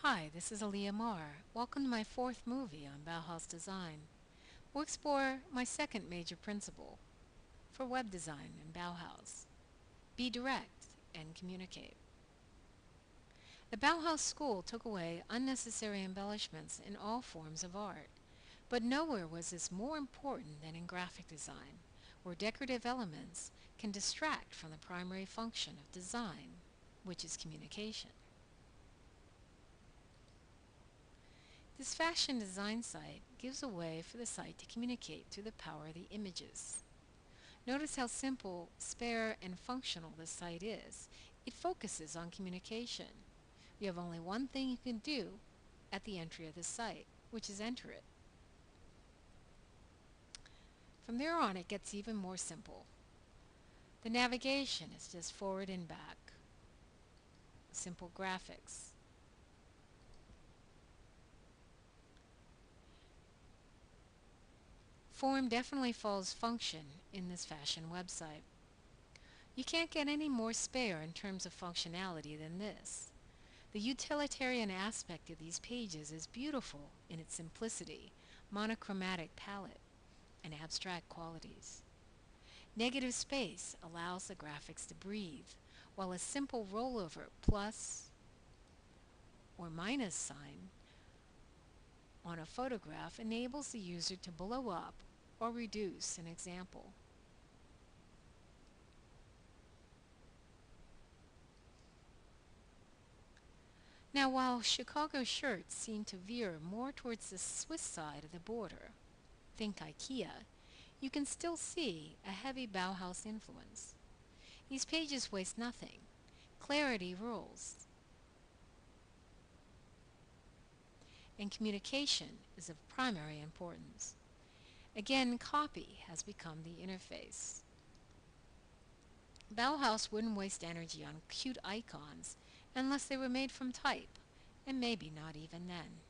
Hi, this is Aliyah Marr. Welcome to my fourth movie on Bauhaus design. We'll explore my second major principle for web design in Bauhaus. Be direct and communicate. The Bauhaus school took away unnecessary embellishments in all forms of art, but nowhere was this more important than in graphic design, where decorative elements can distract from the primary function of design, which is communication. This fashion design site gives a way for the site to communicate through the power of the images. Notice how simple, spare, and functional this site is. It focuses on communication. You have only one thing you can do at the entry of this site, which is enter it. From there on, it gets even more simple. The navigation is just forward and back. Simple graphics. Form definitely follows function in this fashion website. You can't get any more spare in terms of functionality than this. The utilitarian aspect of these pages is beautiful in its simplicity, monochromatic palette, and abstract qualities. Negative space allows the graphics to breathe, while a simple rollover plus or minus sign on a photograph enables the user to blow up or reduce an example. Now, while Chicago shirts seem to veer more towards the Swiss side of the border, think IKEA, you can still see a heavy Bauhaus influence. These pages waste nothing. Clarity rules. And communication is of primary importance. Again, copy has become the interface. Bauhaus wouldn't waste energy on cute icons unless they were made from type, and maybe not even then.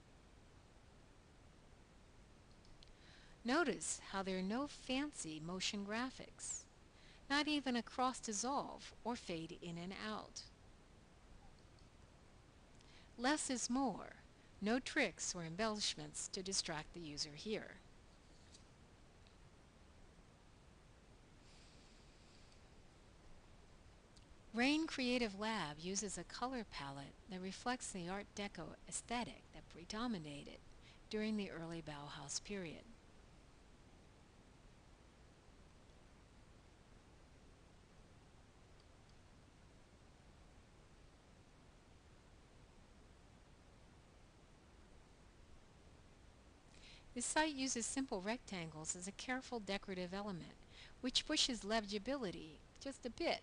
Notice how there are no fancy motion graphics, not even a cross dissolve or fade in and out. Less is more. No tricks or embellishments to distract the user here. Rain Creative Lab uses a color palette that reflects the Art Deco aesthetic that predominated during the early Bauhaus period. This site uses simple rectangles as a careful decorative element, which pushes legibility just a bit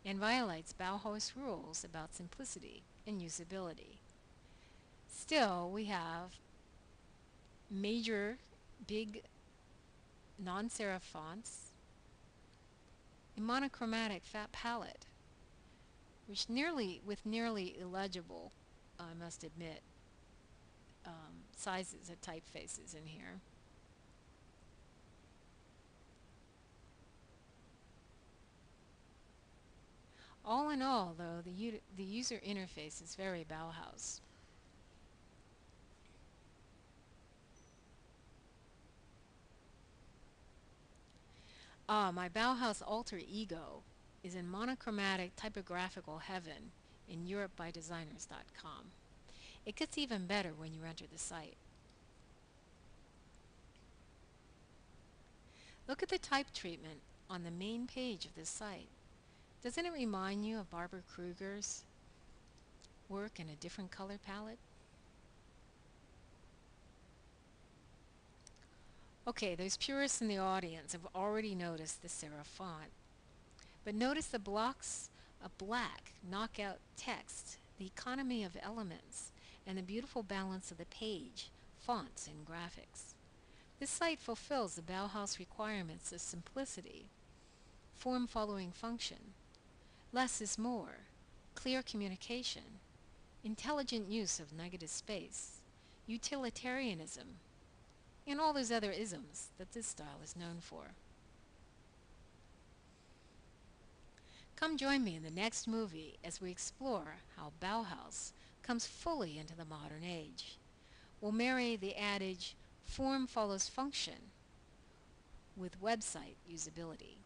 and violates Bauhaus rules about simplicity and usability. Still, we have major, big, non-serif fonts, a monochromatic fat palette, with nearly illegible, I must admit, sizes of typefaces in here. All in all, though, the user interface is very Bauhaus. My Bauhaus alter ego is in monochromatic typographical heaven in EuropeByDesigners.com. It gets even better when you enter the site. Look at the type treatment on the main page of this site. Doesn't it remind you of Barbara Kruger's work in a different color palette? Okay, those purists in the audience have already noticed the serif font. But notice the blocks of black knockout text, the economy of elements, and the beautiful balance of the page, fonts, and graphics. This site fulfills the Bauhaus requirements of simplicity, form following function, less is more, clear communication, intelligent use of negative space, utilitarianism, and all those other isms that this style is known for. Come join me in the next movie as we explore how Bauhaus comes fully into the modern age. We'll marry the adage, form follows function, with website usability.